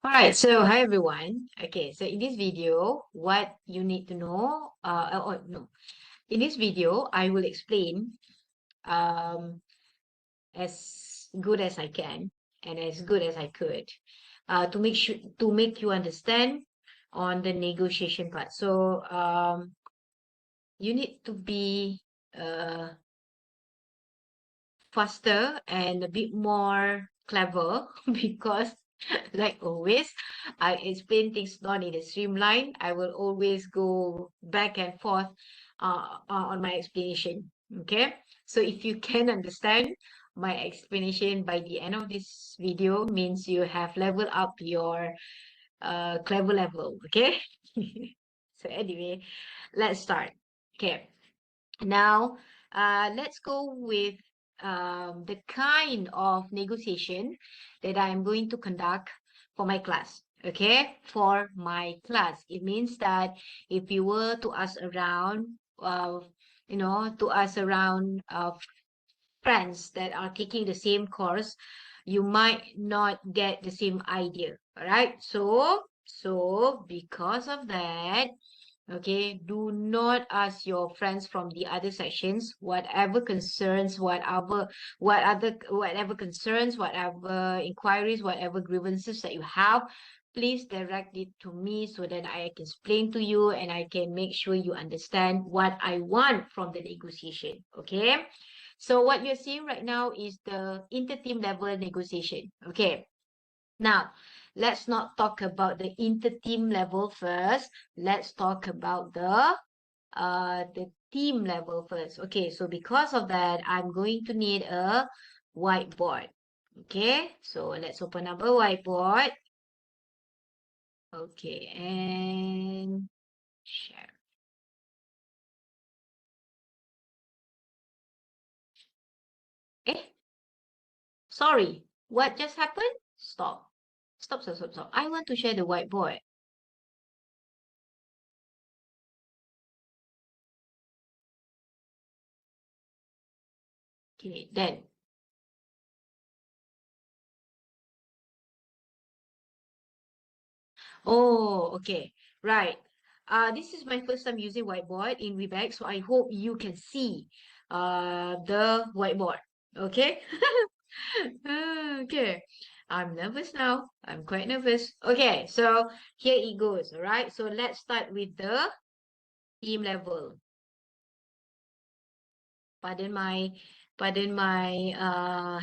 All right, so hi everyone. Okay, so in this video, what you need to know, no, in this video, I will explain um, as good as I can and as good as I could to make you understand on the negotiation part. So you need to be uh, faster and a bit more clever because like always I explain things not in a streamline. I will always go back and forth on my explanation. Okay, so if you can understand my explanation by the end of this video means you have leveled up your clever level. Okay. So anyway, let's start. Okay, now, let's go with the kind of negotiation that I'm going to conduct for my class. Okay, for my class, it means that if you were to ask around, to ask around friends that are taking the same course, you might not get the same idea. All right, so because of that, okay, do not ask your friends from the other sections whatever concerns, whatever concerns, whatever inquiries, whatever grievances that you have. Please direct it to me so that I can explain to you and I can make sure you understand what I want from the negotiation. Okay. So what you're seeing right now is the inter-team level negotiation. Okay. Now, let's not talk about the inter-team level first. Let's talk about the team level first. Okay, so because of that, I'm going to need a whiteboard. Okay, so let's open up a whiteboard. Okay, and share. Eh, sorry, what just happened? Stop. Stop, stop, stop, stop. I want to share the whiteboard. Okay, then. Oh, okay. Right. This is my first time using whiteboard in Webex, so I hope you can see the whiteboard. Okay? Okay. I'm nervous now. I'm quite nervous. Okay, so here it goes. All right. So let's start with the team level. Pardon my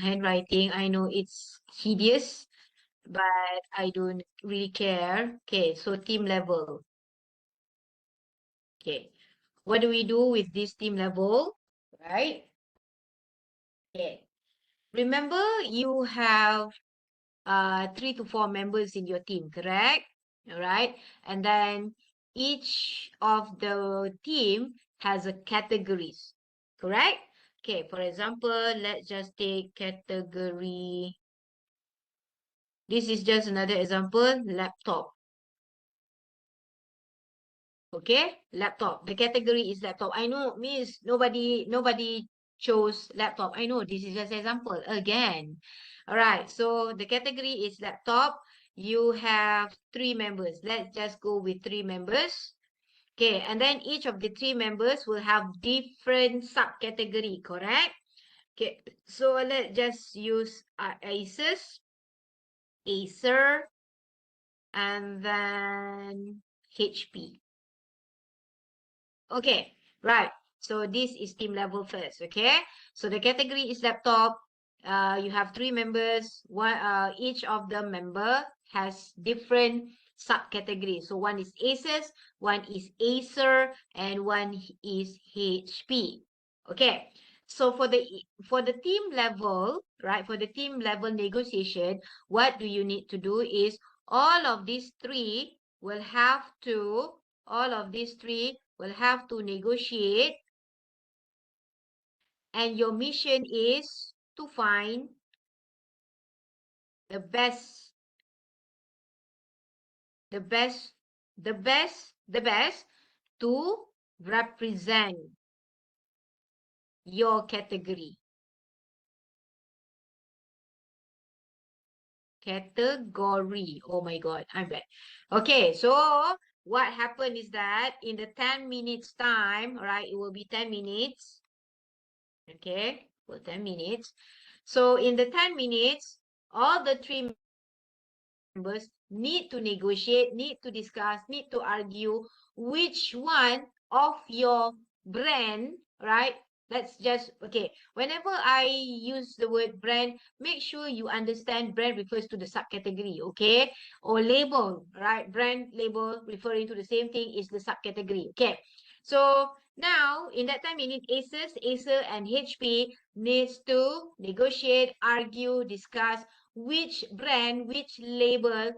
handwriting. I know it's hideous, but I don't really care. Okay, so team level. Okay. What do we do with this team level? Right? Okay. Remember, you have 3 to 4 members in your team, correct? All right. And then each of the team has a categories, correct? Okay, for example, let's just take category. This is just another example, laptop. Okay, laptop. The category is laptop. I know, Miss, nobody chose laptop. I know this is just example again. All right, so the category is laptop. You have 3 members. Let's just go with 3 members. Okay, and then each of the 3 members will have different subcategory, correct? Okay, so let's just use Acer, and then HP. Okay, right. So this is team level first, okay? So the category is laptop. You have 3 members. Each of the member has different subcategories. So one is Asus, one is Acer, and one is HP. Okay. So for the team level, right? For the team level negotiation, what do you need to do is all of these three will have to all of these three will have to negotiate, and your mission is to find the best, the best, the best to represent your category. Category. Oh my God, I'm bad. Okay, so what happened is that in the 10 minutes time, right, it will be 10 minutes. Okay, for 10 minutes. So in the 10 minutes, all the three members need to negotiate, need to discuss, need to argue which one of your brand, right? Let's just, okay, whenever I use the word brand, make sure you understand brand refers to the subcategory, okay? Or label, right? Brand label referring to the same thing is the subcategory, okay? So now, in that time, you need ACES, Acer, and HP needs to negotiate, argue, discuss which brand, which label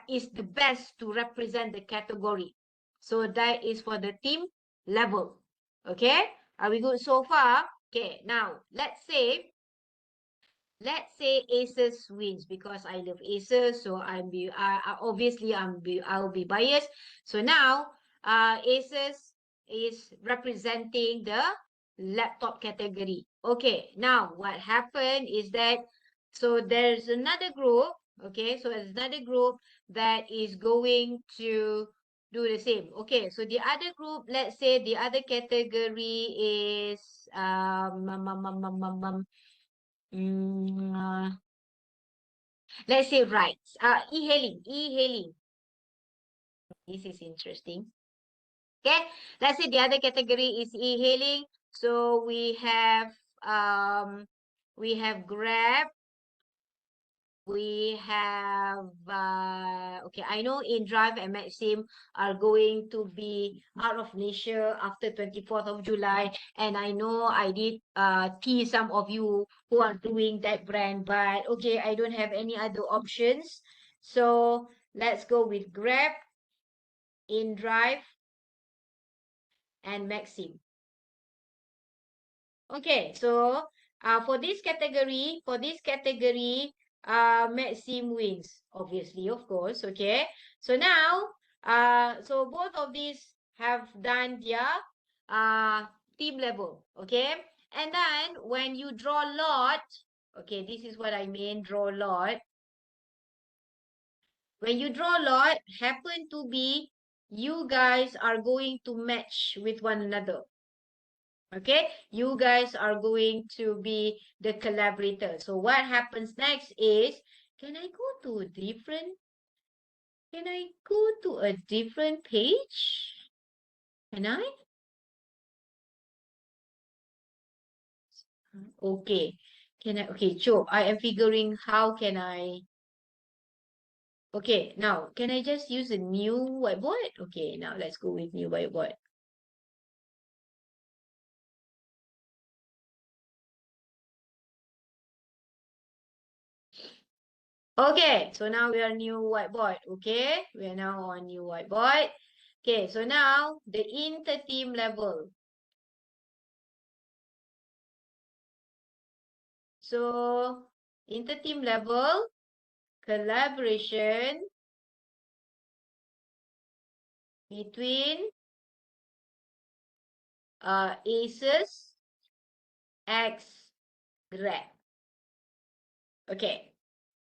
is the best to represent the category. So that is for the team level. Okay, are we good so far? Okay, now let's say Aces wins because I love Aces, so obviously I'll be biased. So now Aces is representing the laptop category. Okay, now what happened is that so there's another group. Okay, so there's another group that is going to do the same. Okay, so the other group, let's say the other category is um, um, um, um, um, um, Mm, let's say rights. E-hailing, e-hailing. This is interesting. Okay, let's say the other category is e-hailing. So we have Grab, we have okay, I know InDrive and Maxim are going to be out of Malaysia after 24th of July, and I know I did tease some of you who are doing that brand, but okay, I don't have any other options, so let's go with Grab, InDrive, and Maxim. Okay, so for this category, Maxim wins, obviously, of course. Okay, so now, so both of these have done their team level. Okay, and then when you draw lot, okay, this is what I mean, draw lot. When you draw lot, happen to be you guys are going to match with one another. Okay, you guys are going to be the collaborator. So what happens next is, can I go to a different, can I go to a different page? Can I? Okay, can I, okay, Joe, I am figuring how can I, okay, now, can I just use a new whiteboard? Okay, now let's go with new whiteboard. Okay, so now we are new whiteboard. Okay, we are now on new whiteboard. Okay, so now the inter-team level. So, inter-team level, collaboration between ACES, X, Grab. Okay.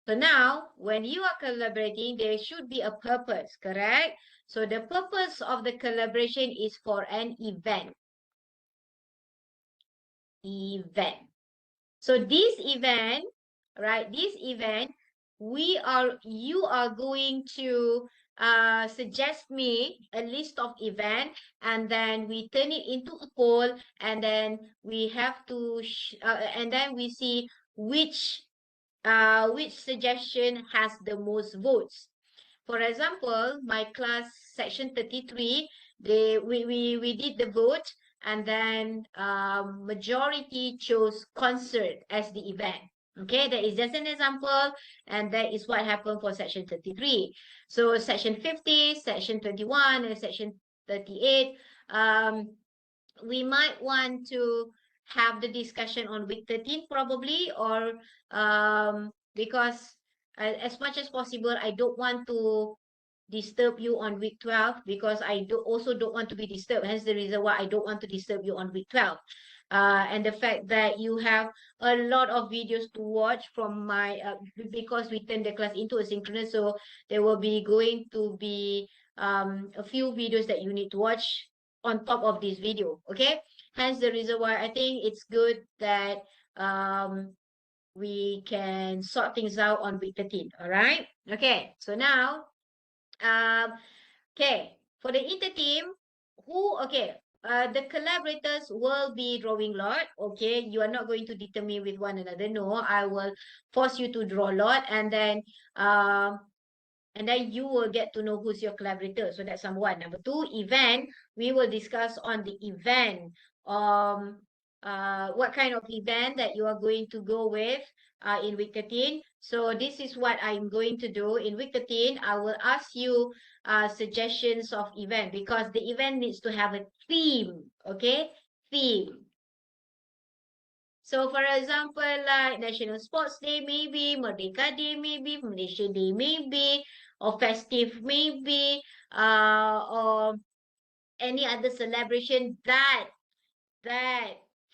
So now, when you are collaborating, there should be a purpose, correct? So the purpose of the collaboration is for an event. Event. So this event, right? This event, you are going to suggest me a list of event, and then we turn it into a poll, and then we have to, and then we see which suggestion has the most votes. For example, my class section 33, we did the vote, and then majority chose concert as the event. Okay, that is just an example, and that is what happened for section 33. So section 50, section 21, and section 38, we might want to have the discussion on week 13 probably, or because as much as possible, I don't want to disturb you on week 12 because I also don't want to be disturbed. Hence the reason why I don't want to disturb you on week 12. and the fact that you have a lot of videos to watch from my because we turn the class into a synchronous, so there will be going to be a few videos that you need to watch on top of this video. Okay, hence the reason why I think it's good that we can sort things out on week 13. All right. Okay. So now, um, okay, for the inter team, the collaborators will be drawing lot. Okay, you are not going to determine with one another. No, I will force you to draw lot, um, and then you will get to know who's your collaborator. So that's number one. Number two, event. We will discuss on the event. Um, what kind of event that you are going to go with in week 13. So this is what I'm going to do. In week 13, I will ask you suggestions of event because the event needs to have a theme. Okay? Theme. So for example, like National Sports Day maybe, Merdeka Day maybe, Malaysia Day maybe, or festive maybe, or any other celebration that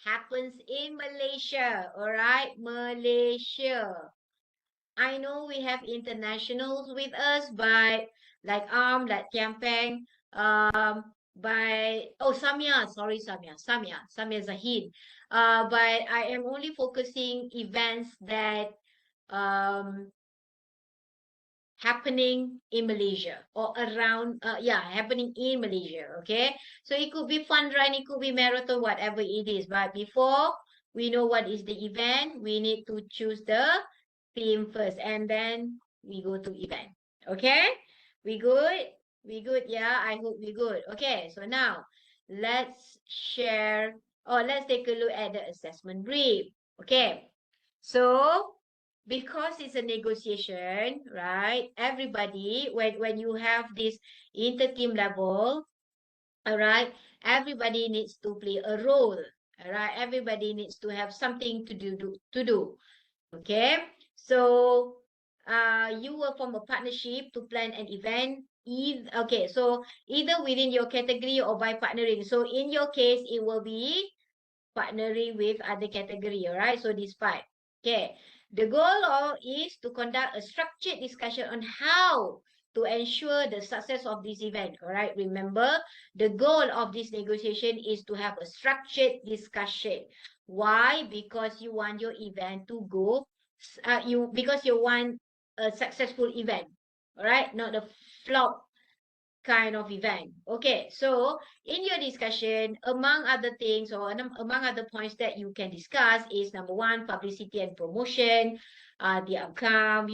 happens in Malaysia. All right, Malaysia. I know we have internationals with us, but like Tiampeng, Samia Zahid. But I am only focusing events that um happening in Malaysia or around happening in Malaysia. Okay, so it could be fun run, it could be marathon, whatever it is, but before we know what is the event, we need to choose the theme first and then we go to event. Okay, we good, yeah, I hope we good. Okay, so now let's share or let's take a look at the assessment brief. Okay, so because it's a negotiation, right? Everybody, when you have this inter-team level, all right, everybody needs to play a role. All right, everybody needs to have something to do. Okay, so you will form a partnership to plan an event. So either within your category or by partnering. So in your case, it will be partnering with other category, all right? So this part. Okay. The goal is to conduct a structured discussion on how to ensure the success of this event, all right? Remember, the goal of this negotiation is to have a structured discussion. Why? Because you want your event to go, because you want a successful event, all right? Not a flop kind of event. Okay, so in your discussion, among other things or among other points that you can discuss is number one, publicity and promotion, the outcome,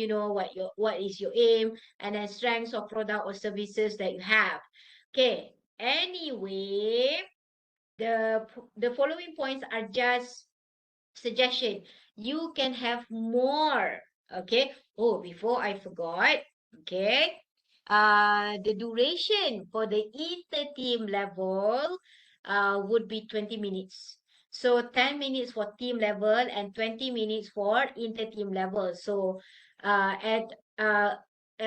what is your aim, and then strengths of product or services that you have. Okay, anyway, the following points are just suggestion. You can have more. Okay. Oh, before I forgot. Okay. The duration for the inter-team level would be 20 minutes. So 10 minutes for team level and 20 minutes for inter-team level. So at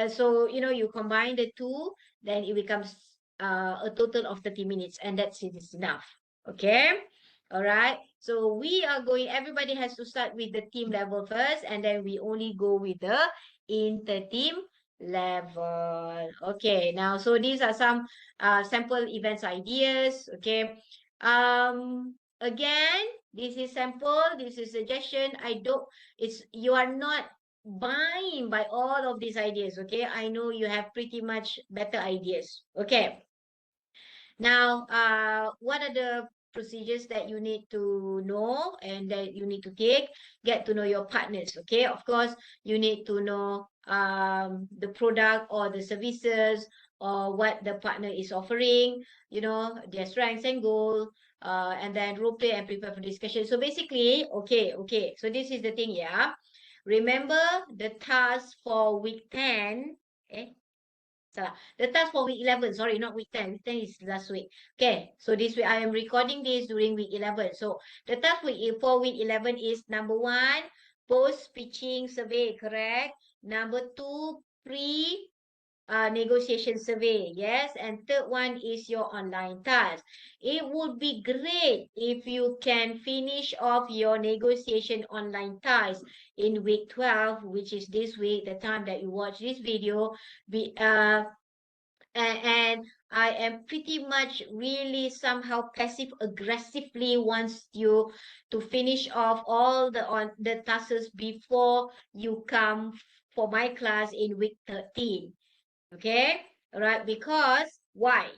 so you combine the two, then it becomes a total of 30 minutes, and that's it is enough. Okay. All right. So everybody has to start with the team level first, and then we only go with the inter-team level. Okay. Now, so these are some sample events ideas. Okay. Again, this is sample, this is suggestion. You are not buying by all of these ideas. Okay. I know you have pretty much better ideas. Okay. Now, what are the procedures that you need to know and that you need to take? Get to know your partners, okay? Of course, you need to know the product or the services or what the partner is offering, their strengths and goal, and then role play and prepare for discussion. So basically, okay. So this is the thing, yeah. Remember the task for week 10, okay? Salah. The task for week 11, sorry, not week 10. Week 10 is last week. Okay, so this week I am recording this during week 11. So the task for week 11 is number one, post pitching survey, correct? Number two, negotiation survey. Yes. And third one is your online task. It would be great if you can finish off your negotiation online task in week 12, which is this week, the time that you watch this video. Be, and I am pretty much really somehow passive aggressively wants you to finish off all the tasks before you come for my class in week 13. Okay? Right? Because why?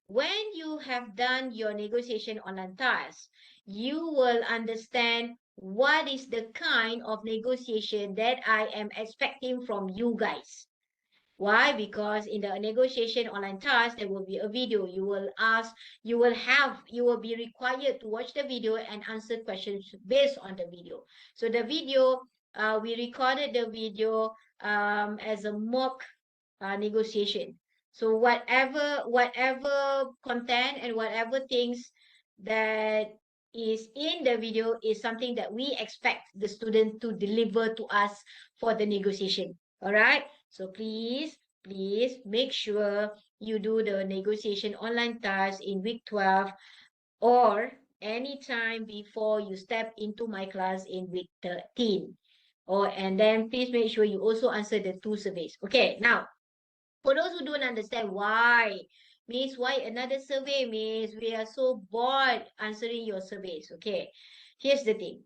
When you have done your negotiation online task, you will understand what is the kind of negotiation that I am expecting from you guys. Why? Because in the negotiation online task, there will be a video. You will be required to watch the video and answer questions based on the video. So the video, we recorded the video as a mock negotiation. So whatever content and whatever things that is in the video is something that we expect the student to deliver to us for the negotiation. All right. So please make sure you do the negotiation online task in week 12 or anytime before you step into my class in week 13. And then please make sure you also answer the two surveys. Okay, now for those who don't understand why, Miss, why another survey, Miss? We are so bored answering your surveys. Okay, here's the thing.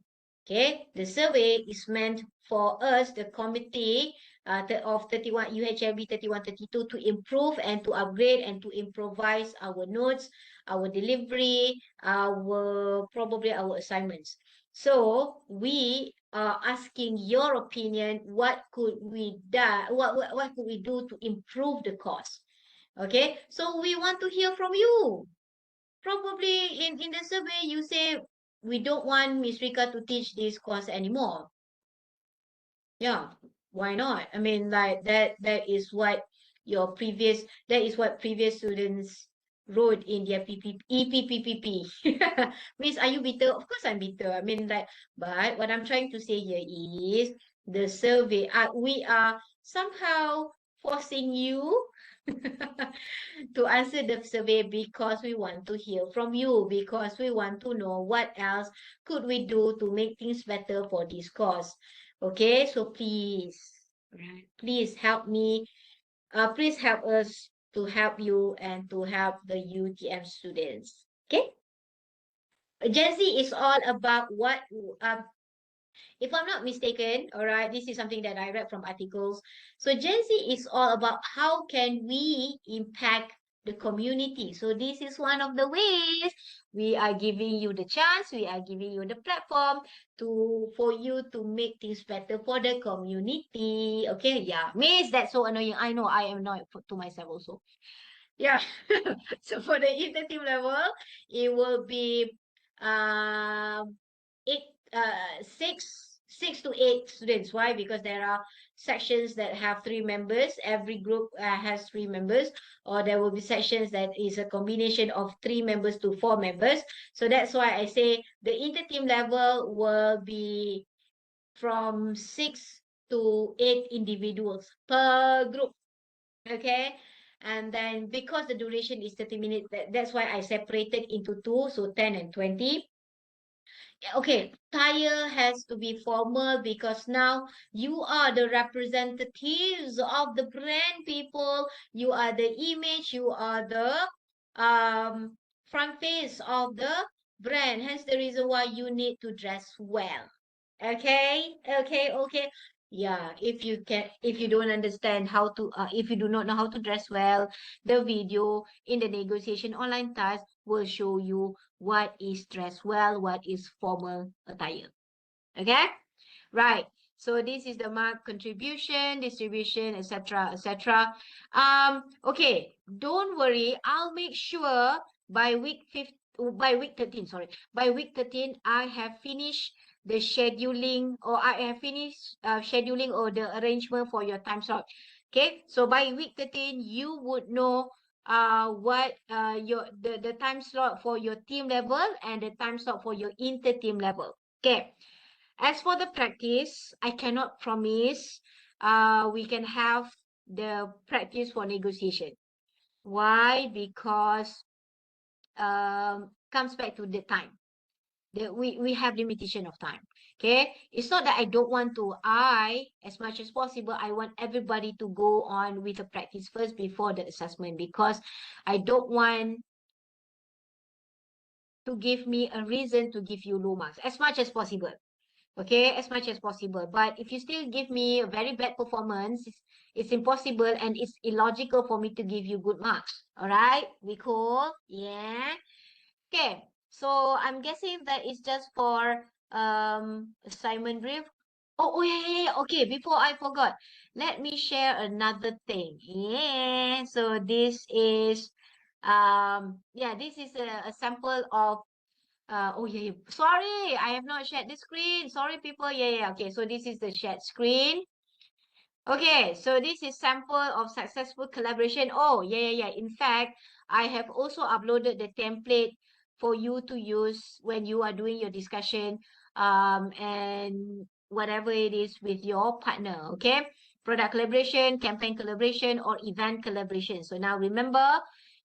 Okay, the survey is meant for us, the committee of 31 UHLB 3132, to improve and to upgrade and to improvise our notes, our delivery, our probably our assignments. So we are asking your opinion. What could we do? What could we do to improve the course? Okay, so we want to hear from you. Probably in the survey you say we don't want Miss Rika to teach this course anymore. Yeah, why not? I mean, like that is what that is what previous students wrote in their EPPPP. Miss, are you bitter? Of course I'm bitter. I mean, like, but what I'm trying to say here is the survey, we are somehow forcing you to answer the survey because we want to hear from you, because we want to know what else could we do to make things better for this course. Okay, so please, right, please help me. Please help us to help you and to help the UTM students. Okay, Gen Z is all about what if I'm not mistaken, all right, this is something that I read from articles. So Gen Z is all about how can we impact the community. So this is one of the ways we are giving you the chance, we are giving you the platform for you to make things better for the community. Okay, yeah. Miss, that's so annoying. I know I am annoyed to myself also. Yeah. So for the inter-team level, it will be um eight six to eight students. Why? Because there are sections that have three members. Every group has three members, or there will be sections that is a combination of three members to four members. So that's why I say the inter-team level will be from six to eight individuals per group. Okay. And then because the duration is 30 minutes, that's why I separated into two, so 10 and 20. Okay, tire has to be formal because now you are the representatives of the brand, people. You are the image, you are the um front face of the brand. Hence the reason why you need to dress well. Okay. Yeah, if you don't understand how to, if you do not know how to dress well, the video in the negotiation online task will show you what is dress well, what is formal attire. Okay? Right. So this is the mark contribution, distribution, etc., etc. Okay, don't worry. I'll make sure by by week 13, sorry. By week 13, I have finished the scheduling, or I have finished scheduling or the arrangement for your time slot. Okay, so by week 13, you would know what the time slot for your team level and the time slot for your inter team level. Okay. As for the practice, I cannot promise we can have the practice for negotiation. Why? Because comes back to the time. We have limitation of time. Okay, it's not that I don't want to. As much as possible, I want everybody to go on with the practice first before the assessment, because I don't want to give me a reason to give you low marks as much as possible. Okay, as much as possible. But if you still give me a very bad performance, it's impossible and it's illogical for me to give you good marks. All right, we cool? Yeah. Okay, so I'm guessing that is just for assignment brief. Oh yeah, yeah, yeah. Okay, before I forgot, let me share another thing. Yeah, so this is yeah, this is a sample of oh yeah, yeah. Sorry, I have not shared the screen. Sorry, people. Yeah, yeah. Okay, so this is the shared screen. Okay, so this is sample of successful collaboration. Oh, yeah, yeah, yeah. In fact, I have also uploaded the template for you to use when you are doing your discussion and whatever it is with your partner. Okay, product collaboration, campaign collaboration, or event collaboration. So now remember,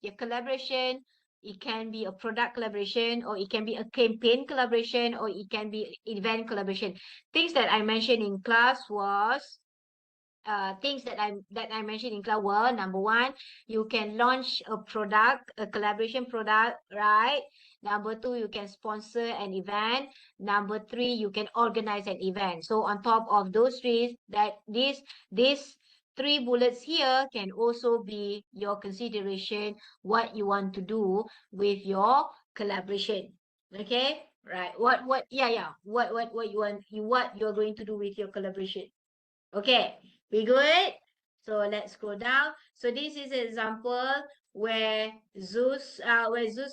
your collaboration, it can be a product collaboration, or it can be a campaign collaboration, or it can be event collaboration. Things that I mentioned in class was things that I mentioned in class were: number one, you can launch a product, a collaboration product, right? Number two, you can sponsor an event. Number three, you can organize an event. So on top of those three, that these three bullets here can also be your consideration, what you want to do with your collaboration. Okay, right? What? Yeah, yeah. What you want? What you're going to do with your collaboration? Okay, we good? So let's scroll down. So this is an example where Zeus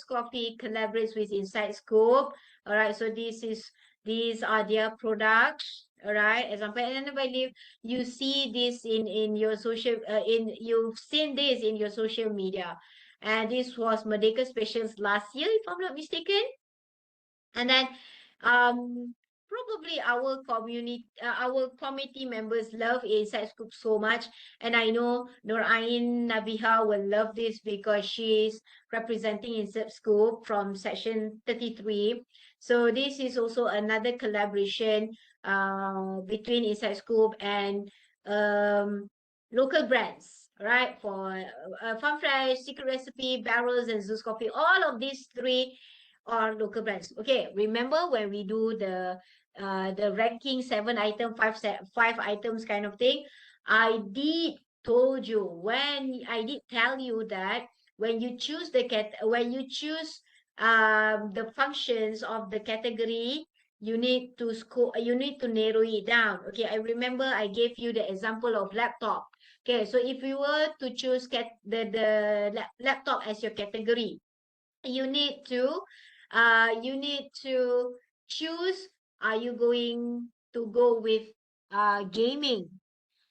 Coffee collaborates with Inside Scoop. All right, so these are their products. All right, example. And I believe you see this in your social you've seen this in your social media. And this was Merdeka Specials last year, if I'm not mistaken. And then probably our committee members love Inside Scoop so much. And I know Norain Nabiha will love this because she's representing Inside Scoop from section 33. So this is also another collaboration between Inside Scoop and um, local brands, right? For Farm Fresh, Secret Recipe, Barrels, and Zeus Coffee. All of these three or local brands. Okay, remember when we do the ranking 7 item, five items kind of thing? I did told you when I did tell you that when you choose when you choose the functions of the category, you need to narrow it down. Okay, I remember I gave you the example of laptop. Okay, so if you were to choose laptop as your category, you need to you need to choose, are you going to go with gaming,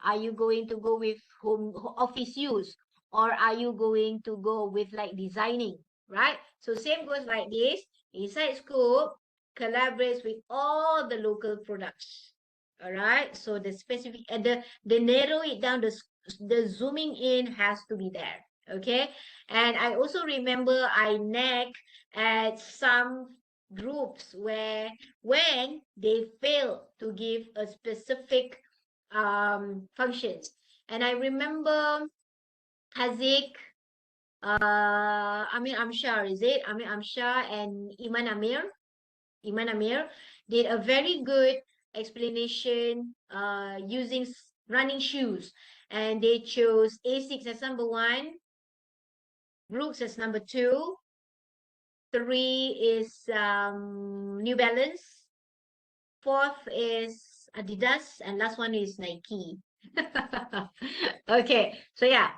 are you going to go with office use, or are you going to go with like designing, right? So same goes like this. Inside Scoop collaborates with all the local products. All right. So the specific and the narrow it down, the zooming in has to be there. Okay. And I also remember I nag at some groups where when they fail to give a specific functions. And I remember Hazik, Amshar, is it? Amshar and Iman Amir did a very good explanation using running shoes. And they chose A6 as number one, Brooks as number two, three is New Balance, fourth is Adidas, and last one is Nike. Okay, so yeah,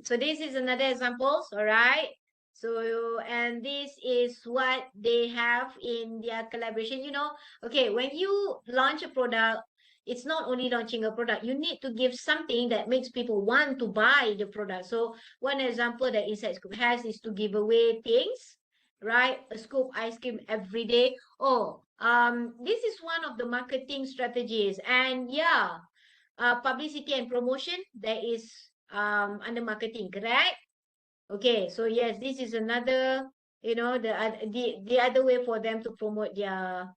so this is another examples, all right? So, and this is what they have in their collaboration. Okay, when you launch a product, it's not only launching a product, you need to give something that makes people want to buy the product. So one example that Inside Scoop has is to give away things, right? A scoop ice cream every day. Oh, this is one of the marketing strategies. And yeah, publicity and promotion, there is under marketing, correct? Okay, so yes, this is another, the other way for them to promote their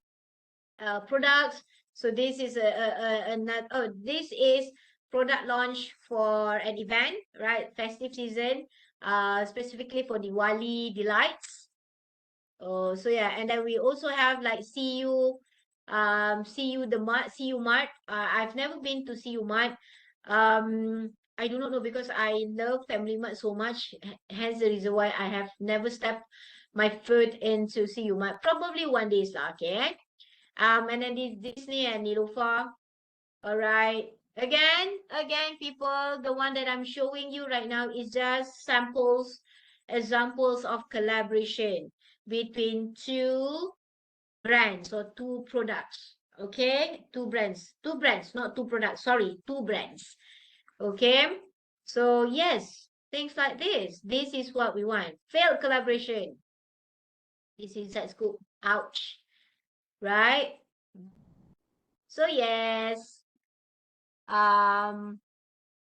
products. So this is another, this is product launch for an event, right? Festive season, specifically for Diwali delights. Oh, so yeah, and then we also have like CU the Mart, CU Mart. I've never been to CU Mart. I do not know because I love Family Mart so much. Hence the reason why I have never stepped my foot into CU Mart. Probably one day, lah, okay? And then this Disney and Nilofa. All right. Again, people, the one that I'm showing you right now is just samples, examples of collaboration between two brands or two products. Okay, two brands, not two products. Sorry, two brands. Okay, so yes, things like this. This is what we want. Failed collaboration. This is inside scoop. Ouch. Right? So yes. Um,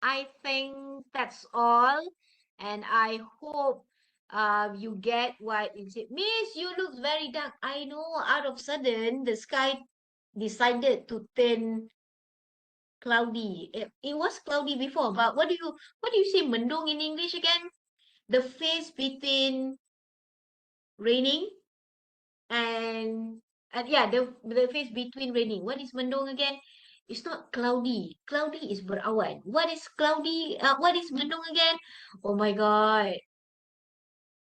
I think that's all. And I hope you get what is it. Miss, you look very dark. I know out of sudden the sky decided to turn cloudy. It was cloudy before, but what do you say mendung in English again? The phase between raining and yeah, the phase between raining. What is mendung again? It's not cloudy. Cloudy is berawan. What is cloudy? What is mendung again? Oh my God.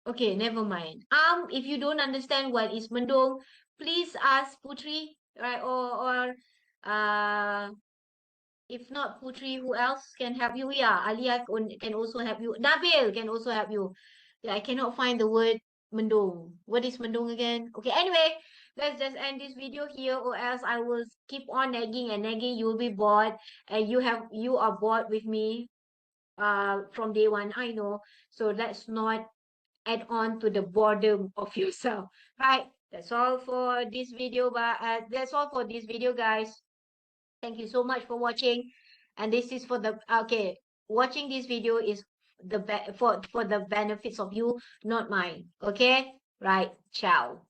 Okay, never mind. If you don't understand what is mendung, please ask Putri, right? Or if not Putri, who else can help you? Yeah, Alia can also help you. Nabil can also help you. Yeah, I cannot find the word mendung. What is mendung again? Okay, anyway, let's just end this video here, or else I will keep on nagging and nagging. You will be bored, and you are bored with me from day one. I know. So let's not add on to the boredom of yourself. Right. That's all for this video, but that's all for this video, guys. Thank you so much for watching. And this is for the okay. Watching this video is for the benefits of you, not mine. Okay. Right. Ciao.